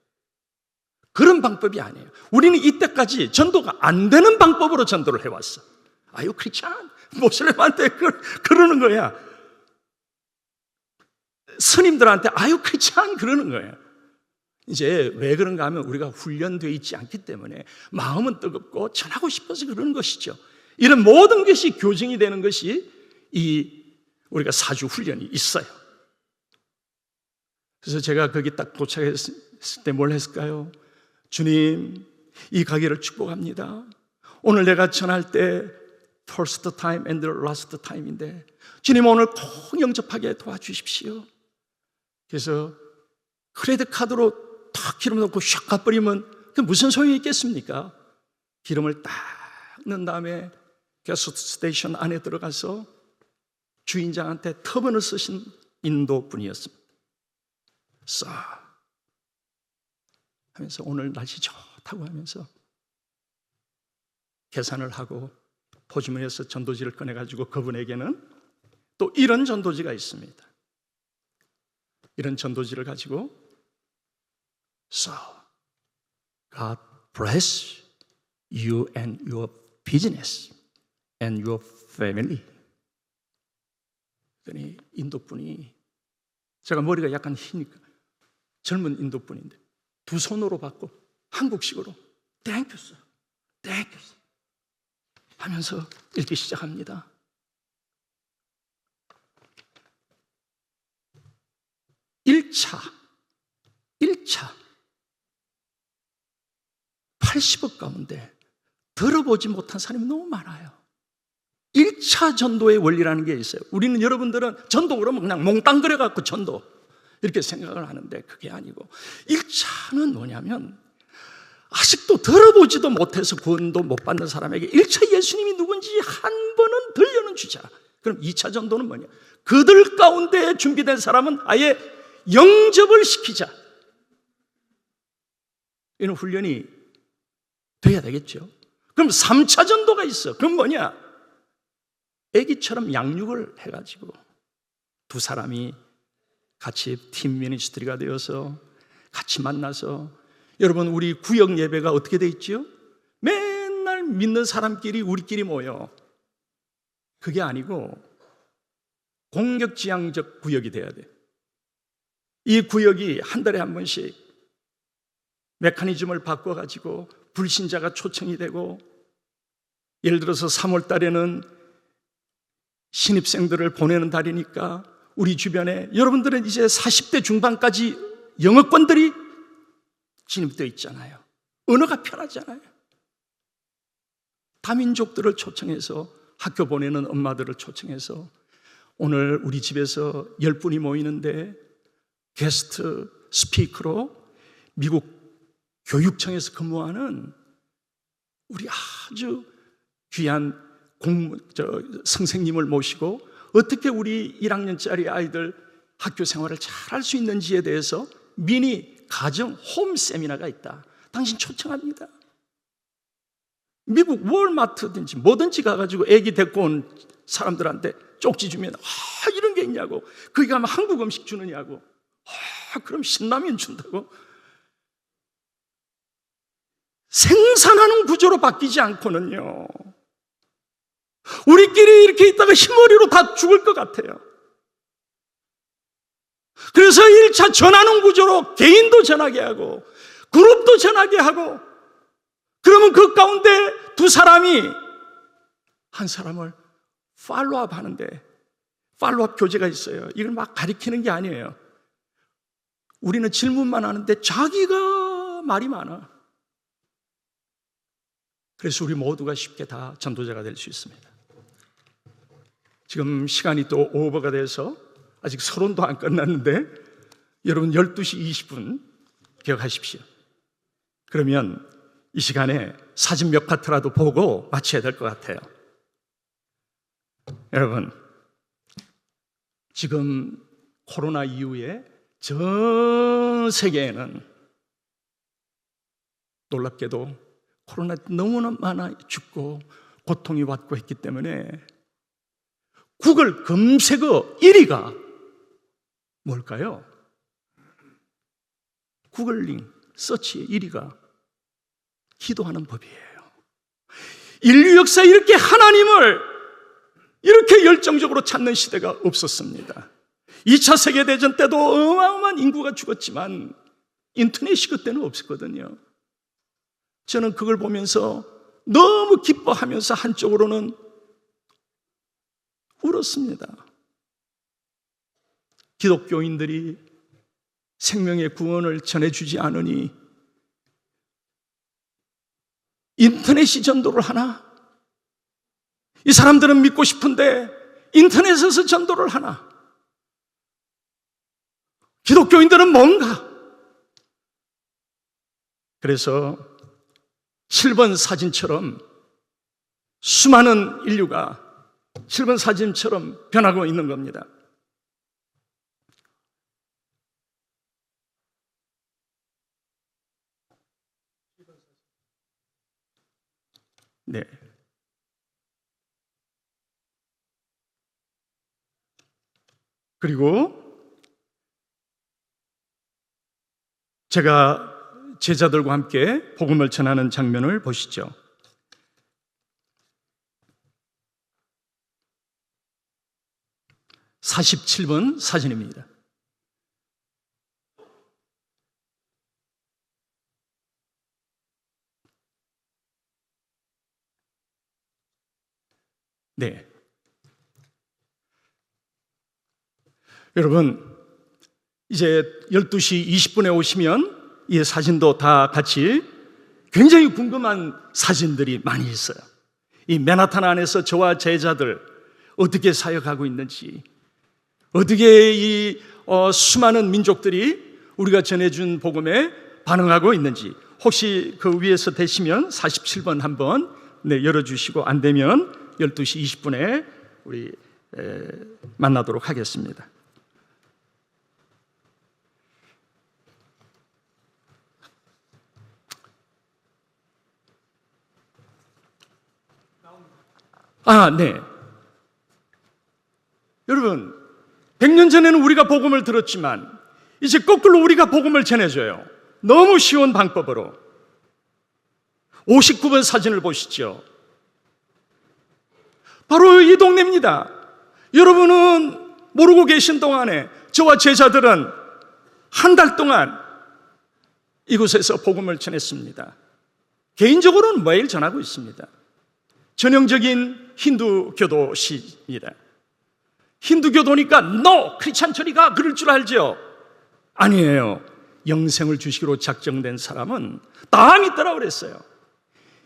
그런 방법이 아니에요. 우리는 이때까지 전도가 안 되는 방법으로 전도를 해왔어. 아유, 크리스찬, 모슬렘한테 그러는 거야. 스님들한테 아유, 크리스찬 그러는 거예요. 이제 왜 그런가 하면 우리가 훈련되어 있지 않기 때문에 마음은 뜨겁고 전하고 싶어서 그러는 것이죠. 이런 모든 것이 교정이 되는 것이 우리가 사주 훈련이 있어요. 그래서 제가 거기 딱 도착했을 때 뭘 했을까요? 주님, 이 가게를 축복합니다. 오늘 내가 전할 때 first time and last time인데 주님 오늘 꼭 영접하게 도와주십시오. 그래서 크레딧 카드로 탁 기름 넣고 샥 가버리면 그 무슨 소용이 있겠습니까? 기름을 딱 넣은 다음에 가스 스테이션 안에 들어가서 주인장한테 터번을 쓰신 인도 분이었습니다. 싹 하면서 오늘 날씨 좋다고 하면서 계산을 하고 포즈문에서 전도지를 꺼내가지고 그분에게는 또 이런 전도지가 있습니다. 이런 전도지를 가지고 So, God bless you and your business and your family. 그러니 인도분이 제가 머리가 약간 희니까 젊은 인도분인데 두 손으로 받고 한국식으로 Thank you, sir. Thank you, sir. 하면서 읽기 시작합니다. 일차 80억 가운데 들어보지 못한 사람이 너무 많아요. 1차 전도의 원리라는 게 있어요. 우리는 여러분들은 전도 그러면 그냥 몽땅 그려갖고 전도 이렇게 생각을 하는데 그게 아니고 1차는 뭐냐면 아직도 들어보지도 못해서 구원도 못 받는 사람에게 1차 예수님이 누군지 한 번은 들려는 주자. 그럼 2차 전도는 뭐냐? 그들 가운데 준비된 사람은 아예 영접을 시키자. 이런 훈련이 돼야 되겠죠. 그럼 3차 전도가 있어. 그럼 뭐냐? 애기처럼 양육을 해가지고 두 사람이 같이 팀 미니스트리가 되어서 같이 만나서 여러분 우리 구역 예배가 어떻게 돼 있죠? 맨날 믿는 사람끼리 우리끼리 모여. 그게 아니고 공격지향적 구역이 돼야 돼. 이 구역이 한 달에 한 번씩 메커니즘을 바꿔가지고 불신자가 초청이 되고 예를 들어서 3월 달에는 신입생들을 보내는 달이니까 우리 주변에 여러분들은 이제 40대 중반까지 영어권들이 진입되어 있잖아요. 언어가 편하잖아요. 다민족들을 초청해서 학교 보내는 엄마들을 초청해서 오늘 우리 집에서 10분이 모이는데 게스트 스피커로 미국 교육청에서 근무하는 우리 아주 귀한 선생님을 모시고 어떻게 우리 1학년짜리 아이들 학교 생활을 잘 할 수 있는지에 대해서 미니 가정 홈 세미나가 있다. 당신 초청합니다. 미국 월마트든지 뭐든지 가가지고 애기 데리고 온 사람들한테 쪽지 주면 이런 게 있냐고. 거기 가면 한국 음식 주느냐고. 그럼 신라면 준다고. 생산하는 구조로 바뀌지 않고는요 우리끼리 이렇게 있다가 흰머리로 다 죽을 것 같아요. 그래서 1차 전하는 구조로 개인도 전하게 하고 그룹도 전하게 하고 그러면 그 가운데 두 사람이 한 사람을 팔로우업 하는데 팔로우업 교재가 있어요. 이걸 막 가리키는 게 아니에요. 우리는 질문만 하는데 자기가 말이 많아. 그래서 우리 모두가 쉽게 다 전도자가 될 수 있습니다. 지금 시간이 또 오버가 돼서 아직 서론도 안 끝났는데 여러분 12시 20분 기억하십시오. 그러면 이 시간에 사진 몇 카트라도 보고 마쳐야 될 것 같아요. 여러분 지금 코로나 이후에 전 세계에는 놀랍게도 코로나 너무나 많아 죽고 고통이 왔고 했기 때문에 구글 검색어 1위가 뭘까요? 구글링, 서치의 1위가 기도하는 법이에요. 인류 역사에 이렇게 하나님을 이렇게 열정적으로 찾는 시대가 없었습니다. 2차 세계대전 때도 어마어마한 인구가 죽었지만 인터넷이 그때는 없었거든요. 저는 그걸 보면서 너무 기뻐하면서 한쪽으로는 울었습니다. 기독교인들이 생명의 구원을 전해주지 않으니 인터넷이 전도를 하나? 이 사람들은 믿고 싶은데 인터넷에서 전도를 하나? 기독교인들은 뭔가? 그래서 7번 사진처럼 수많은 인류가 7번 사진처럼 변하고 있는 겁니다. 네. 그리고 제가 제자들과 함께 복음을 전하는 장면을 보시죠. (47번) 사진입니다. 네. 여러분, 이제 12시 20분에 오시면 이 사진도 다 같이 굉장히 궁금한 사진들이 많이 있어요. 이 맨하탄 안에서 저와 제자들 어떻게 사역하고 있는지, 어떻게 이 수많은 민족들이 우리가 전해준 복음에 반응하고 있는지, 혹시 그 위에서 되시면 47번 한번 열어주시고, 안 되면 12시 20분에 우리 만나도록 하겠습니다. 네. 여러분, 100년 전에는 우리가 복음을 들었지만 이제 거꾸로 우리가 복음을 전해줘요. 너무 쉬운 방법으로. 59번 사진을 보시죠. 바로 이 동네입니다. 여러분은 모르고 계신 동안에 저와 제자들은 한 달 동안 이곳에서 복음을 전했습니다. 개인적으로는 매일 전하고 있습니다. 전형적인 힌두교도시입니다. 힌두교도니까 no! 크리스찬 저리가 그럴 줄 알죠? 아니에요. 영생을 주시기로 작정된 사람은 다 믿더라 그랬어요.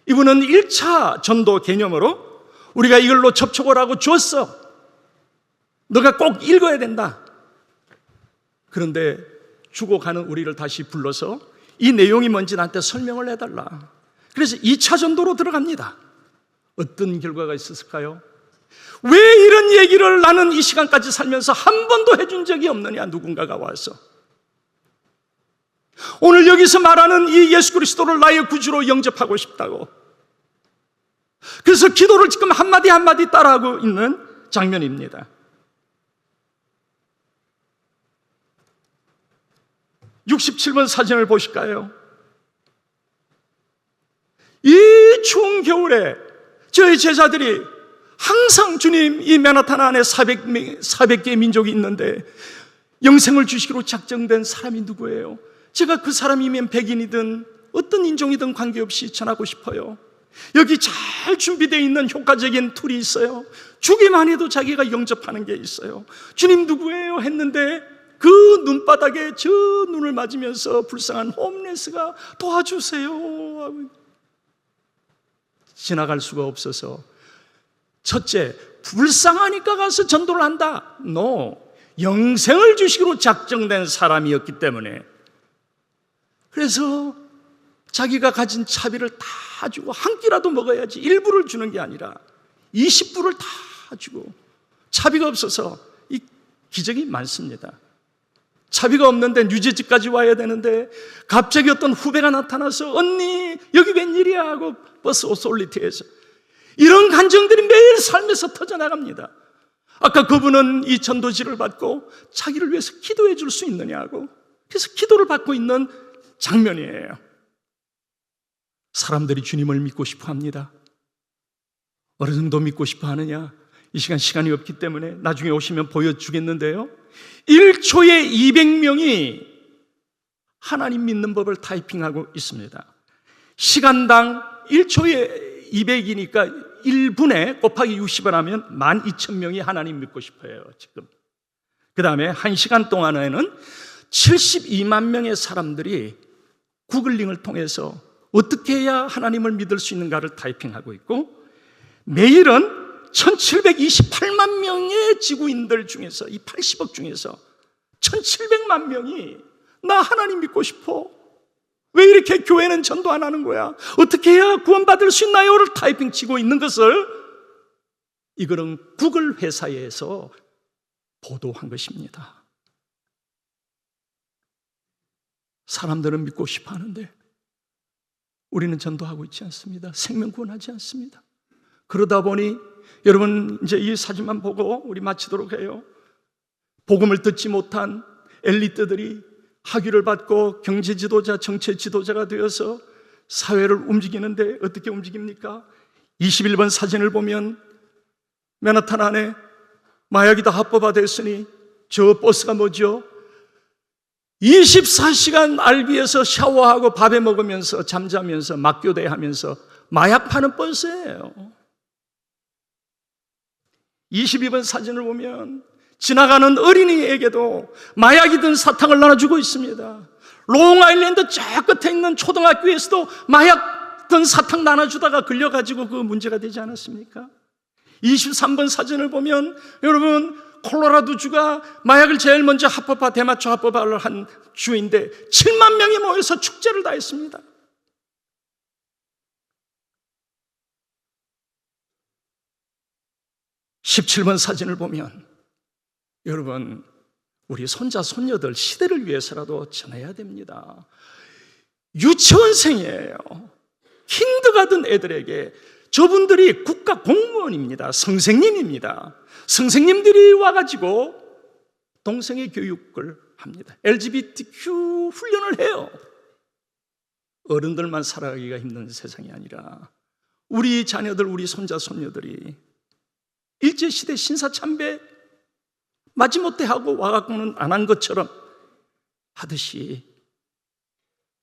이분은 1차 전도 개념으로 우리가 이걸로 접촉을 하고 줬어. 너가 꼭 읽어야 된다. 그런데 죽어가는 우리를 다시 불러서 이 내용이 뭔지 나한테 설명을 해달라. 그래서 2차 전도로 들어갑니다. 어떤 결과가 있었을까요? 왜 이런 얘기를 나는 이 시간까지 살면서 한 번도 해준 적이 없느냐, 누군가가 와서. 오늘 여기서 말하는 이 예수 그리스도를 나의 구주로 영접하고 싶다고. 그래서 기도를 지금 한마디 한마디 따라하고 있는 장면입니다. 67번 사진을 보실까요? 이 추운 겨울에 저희 제자들이 항상 주님, 이 맨하탄 안에 400개의 민족이 있는데 영생을 주시기로 작정된 사람이 누구예요? 제가 그 사람이면 백인이든 어떤 인종이든 관계없이 전하고 싶어요. 여기 잘 준비되어 있는 효과적인 툴이 있어요. 주기만 해도 자기가 영접하는 게 있어요. 주님 누구예요? 했는데 그 눈바닥에 저 눈을 맞으면서 불쌍한 홈레스가 도와주세요. 지나갈 수가 없어서 첫째, 불쌍하니까 가서 전도를 한다. No. 영생을 주시기로 작정된 사람이었기 때문에. 그래서 자기가 가진 차비를 다 주고 한 끼라도 먹어야지, 일부를 주는 게 아니라 20불을 다 주고, 차비가 없어서 이 기적이 많습니다. 차비가 없는데 뉴저지까지 와야 되는데 갑자기 어떤 후배가 나타나서 언니 여기 웬일이야 하고 버스 오솔리티에서, 이런 감정들이 매일 삶에서 터져나갑니다. 아까 그분은 이 전도지를 받고 자기를 위해서 기도해 줄 수 있느냐고, 그래서 기도를 받고 있는 장면이에요. 사람들이 주님을 믿고 싶어 합니다. 어느 정도 믿고 싶어 하느냐? 이 시간이 없기 때문에 나중에 오시면 보여주겠는데요, 1초에 200명이 하나님 믿는 법을 타이핑하고 있습니다. 시간당 1초에 200이니까 1분에 곱하기 60을 하면 12,000명이 하나님 믿고 싶어요 지금. 그 다음에 1시간 동안에는 72만 명의 사람들이 구글링을 통해서 어떻게 해야 하나님을 믿을 수 있는가를 타이핑하고 있고, 매일은 1728만 명의 지구인들 중에서, 이 80억 중에서 1700만 명이 나 하나님 믿고 싶어, 왜 이렇게 교회는 전도 안 하는 거야, 어떻게 해야 구원받을 수 있나요를 타이핑 치고 있는 것을 이거는 구글 회사에서 보도한 것입니다. 사람들은 믿고 싶어 하는데 우리는 전도하고 있지 않습니다. 생명 구원하지 않습니다. 그러다 보니 여러분, 이제 이 사진만 보고 우리 마치도록 해요. 복음을 듣지 못한 엘리트들이 학위를 받고 경제 지도자, 정치 지도자가 되어서 사회를 움직이는데 어떻게 움직입니까? 21번 사진을 보면 맨하탄 안에 마약이 다 합법화됐으니 저 버스가 뭐죠? 24시간 RB에서 샤워하고 밥해 먹으면서 잠자면서 막교대하면서 마약 파는 버스예요. 22번 사진을 보면 지나가는 어린이에게도 마약이든 사탕을 나눠주고 있습니다. 롱아일랜드 저 끝에 있는 초등학교에서도 마약든 사탕 나눠주다가 걸려가지고 그 문제가 되지 않았습니까? 23번 사진을 보면 여러분, 콜로라도주가 마약을 제일 먼저 합법화, 대마초 합법화를 한 주인데 7만 명이 모여서 축제를 다 했습니다. (17번) 사진을 보면 여러분, 우리 손자 손녀들 시대를 위해서라도 전해야 됩니다. 유치원생이에요. 킨드가든 애들에게, 저분들이 국가 공무원입니다. 선생님입니다. 선생님들이 와가지고 동성애 교육을 합니다. LGBTQ 훈련을 해요. 어른들만 살아가기가 힘든 세상이 아니라 우리 자녀들, 우리 손자 손녀들이 일제시대 신사참배 마지못해 하고 와갖고는 안 한 것처럼 하듯이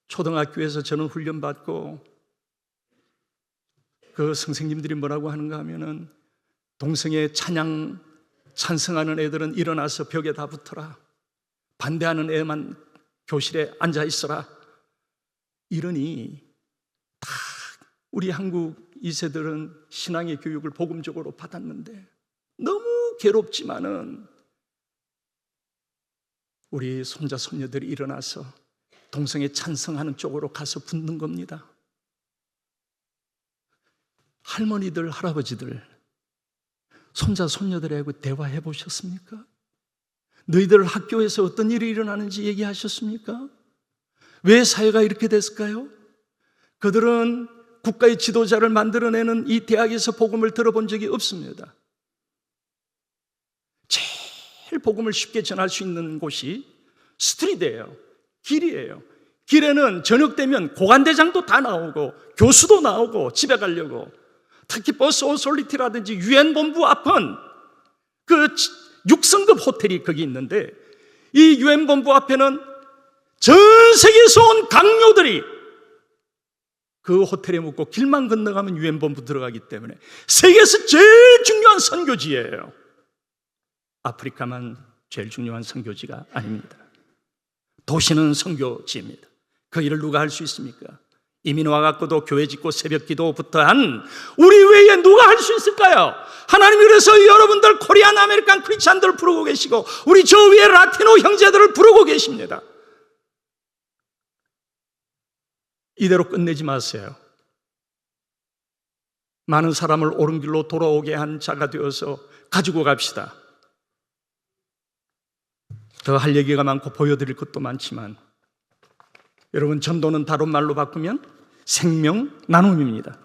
초등학교에서 저는 훈련받고 그 선생님들이 뭐라고 하는가 하면은, 동성애 찬양 찬성하는 애들은 일어나서 벽에 다 붙어라, 반대하는 애만 교실에 앉아 있어라. 이러니 다 우리 한국 2세들은 신앙의 교육을 복음적으로 받았는데 너무 괴롭지만은 우리 손자 손녀들이 일어나서 동성애 찬성하는 쪽으로 가서 붙는 겁니다. 할머니들, 할아버지들, 손자 손녀들하고 대화해 보셨습니까? 너희들 학교에서 어떤 일이 일어나는지 얘기하셨습니까? 왜 사회가 이렇게 됐을까요? 그들은 국가의 지도자를 만들어내는 이 대학에서 복음을 들어본 적이 없습니다. 제일 복음을 쉽게 전할 수 있는 곳이 스트리트예요. 길이에요. 길에는 저녁 되면 고관대장도 다 나오고 교수도 나오고 집에 가려고. 특히 버스 오솔리티라든지 유엔 본부 앞은 그 6성급 호텔이 거기 있는데, 이 유엔 본부 앞에는 전 세계에서 온 강요들이 그 호텔에 묵고 길만 건너가면 유엔 본부 들어가기 때문에 세계에서 제일 중요한 선교지예요. 아프리카만 제일 중요한 선교지가 아닙니다. 도시는 선교지입니다. 그 일을 누가 할 수 있습니까? 이민 와갖고도 교회 짓고 새벽 기도부터 한 우리 외에 누가 할 수 있을까요? 하나님이 그래서 여러분들 코리안 아메리칸 크리스찬들을 부르고 계시고 우리 저 위에 라티노 형제들을 부르고 계십니다. 이대로 끝내지 마세요. 많은 사람을 옳은 길로 돌아오게 한 자가 되어서 가지고 갑시다. 더 할 얘기가 많고 보여드릴 것도 많지만, 여러분, 전도는 다른 말로 바꾸면 생명 나눔입니다.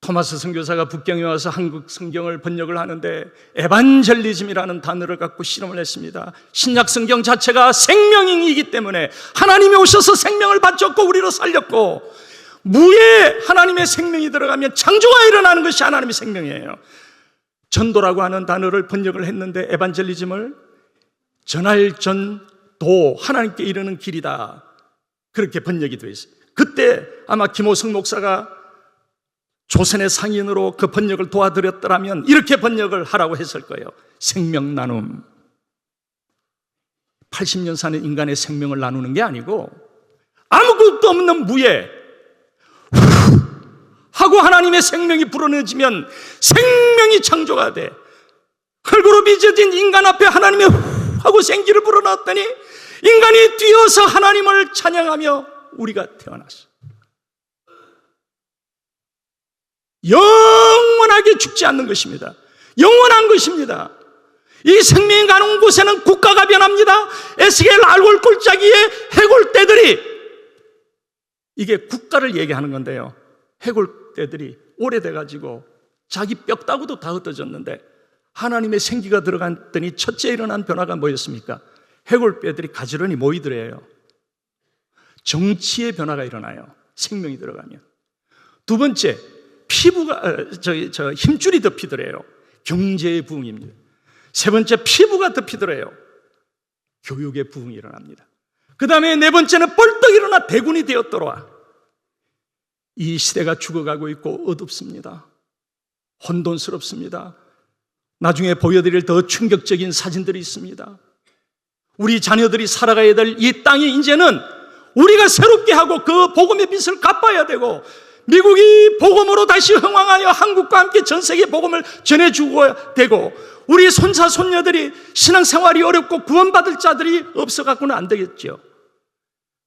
토마스 선교사가 북경에 와서 한국 성경을 번역을 하는데 에반젤리즘이라는 단어를 갖고 실험을 했습니다. 신약 성경 자체가 생명이기 때문에 하나님이 오셔서 생명을 바쳤고 우리로 살렸고, 무에 하나님의 생명이 들어가면 창조가 일어나는 것이 하나님의 생명이에요. 전도라고 하는 단어를 번역을 했는데 에반젤리즘을 전할 전도, 하나님께 이르는 길이다, 그렇게 번역이 되어 있어요. 그때 아마 김호성 목사가 조선의 상인으로 그 번역을 도와드렸더라면 이렇게 번역을 하라고 했을 거예요. 생명 나눔. 80년 사는 인간의 생명을 나누는 게 아니고 아무것도 없는 무에 하고 하나님의 생명이 불어넣어지면 생명이 창조가 돼. 흙으로 빚어진 인간 앞에 하나님이 하고 생기를 불어넣었더니 인간이 뛰어서 하나님을 찬양하며 우리가 태어났어. 영원하게 죽지 않는 것입니다. 영원한 것입니다. 이 생명이 가는 곳에는 국가가 변합니다. 에스겔 알골 골짜기에 해골떼들이, 이게 국가를 얘기하는 건데요, 해골떼들이 오래돼가지고 자기 뼈다구도 다 흩어졌는데 하나님의 생기가 들어갔더니 첫째 일어난 변화가 뭐였습니까? 해골뼈들이 가지런히 모이더래요. 정치의 변화가 일어나요, 생명이 들어가면. 두 번째, 피부가 힘줄이 덮이더래요. 경제의 부흥입니다. 세 번째, 피부가 덮이더래요. 교육의 부흥이 일어납니다. 그 다음에 네 번째는 벌떡 일어나 대군이 되었더라. 이 시대가 죽어가고 있고 어둡습니다. 혼돈스럽습니다. 나중에 보여드릴 더 충격적인 사진들이 있습니다. 우리 자녀들이 살아가야 될 이 땅이 이제는 우리가 새롭게 하고 그 복음의 빚을 갚아야 되고, 미국이 복음으로 다시 흥왕하여 한국과 함께 전 세계 복음을 전해주고 되고, 우리 손자 손녀들이 신앙생활이 어렵고 구원받을 자들이 없어갖고는 안 되겠죠.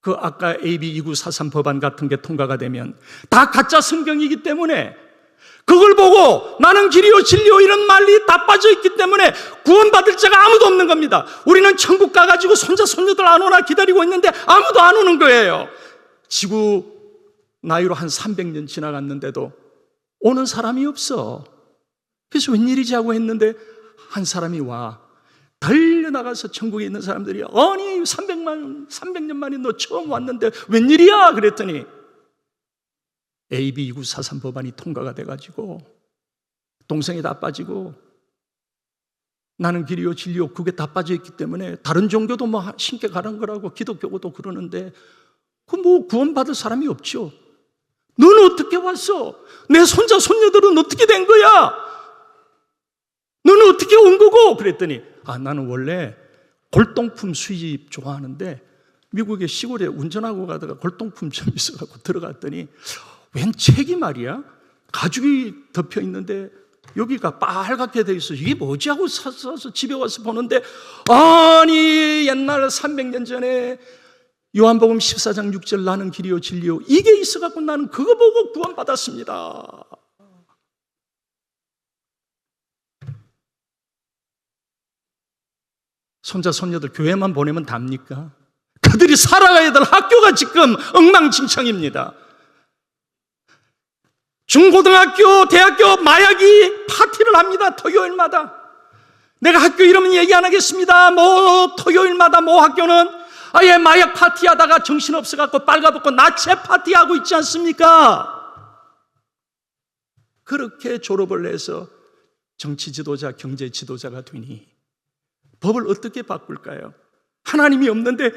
그 아까 AB 2943 법안 같은 게 통과가 되면 다 가짜 성경이기 때문에, 그걸 보고 나는 길이요 진리요 이런 말이 다 빠져있기 때문에 구원받을 자가 아무도 없는 겁니다. 우리는 천국 가가지고 손자 손녀들 안 오나 기다리고 있는데 아무도 안 오는 거예요. 지구 나이로 한 300년 지나갔는데도 오는 사람이 없어. 그래서 웬일이지 하고 했는데 한 사람이 와. 달려나가서 천국에 있는 사람들이, 아니 300년 만에 너 처음 왔는데 웬일이야? 그랬더니 AB 2943 법안이 통과가 돼가지고 동성애 다 빠지고 나는 길이요 진리요 그게 다 빠져있기 때문에 다른 종교도 뭐 신께 가는 거라고 기독교도 그러는데 그 뭐 구원받을 사람이 없죠. 너는 어떻게 왔어? 내 손자 손녀들은 어떻게 된 거야? 너는 어떻게 온 거고? 그랬더니 나는 원래 골동품 수입 좋아하는데 미국의 시골에 운전하고 가다가 골동품점 있어갖고 들어갔더니 웬 책이 말이야? 가죽이 덮여 있는데 여기가 빨갛게 돼 있어. 이게 뭐지 하고 사서 집에 와서 보는데, 아니 옛날 300년 전에 요한복음 14장 6절 나는 길이요 진리요 이게 있어갖고 나는 그거 보고 구원받았습니다. 손자 손녀들 교회만 보내면 답니까? 그들이 살아가야 될 학교가 지금 엉망진창입니다. 중고등학교, 대학교 마약이 파티를 합니다. 토요일마다. 내가 학교 이름은 얘기 안 하겠습니다. 뭐 토요일마다 뭐 학교는 아예 마약 파티하다가 정신없어갖고 빨가벗고 나체 파티하고 있지 않습니까? 그렇게 졸업을 해서 정치 지도자, 경제 지도자가 되니 법을 어떻게 바꿀까요? 하나님이 없는데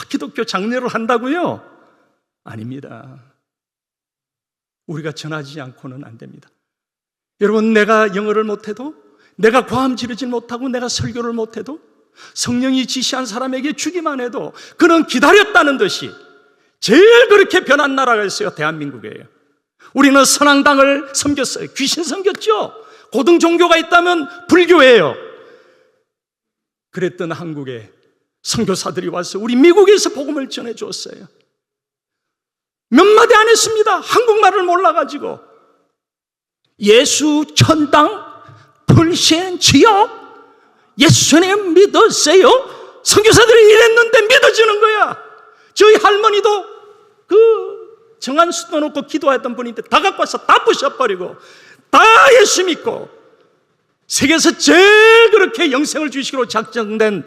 기독교 장례를 한다고요? 아닙니다. 우리가 전하지 않고는 안 됩니다. 여러분, 내가 영어를 못해도, 내가 과함 지르지 못하고, 내가 설교를 못해도 성령이 지시한 사람에게 주기만 해도 그는 기다렸다는 듯이 제일 그렇게 변한 나라가 있어요. 대한민국이에요. 우리는 선앙당을 섬겼어요. 귀신 섬겼죠. 고등 종교가 있다면 불교예요. 그랬던 한국에 선교사들이 와서 우리 미국에서 복음을 전해주었어요. 몇 마디 안 했습니다. 한국말을 몰라가지고. 예수 천당 불신 지역 예수님 믿으세요? 선교사들이 이랬는데 믿어지는 거야. 저희 할머니도 그 정한 수도 놓고 기도했던 분인데 다 갖고 와서 다 부셔버리고 다 예수 믿고 세계에서 제일 그렇게 영생을 주시기로 작정된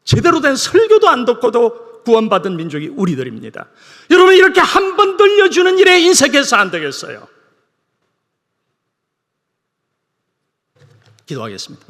제대로 된 설교도 안 듣고도 구원받은 민족이 우리들입니다. 여러분, 이렇게 한 번 들려주는 일에 인색해서 안 되겠어요. 기도하겠습니다.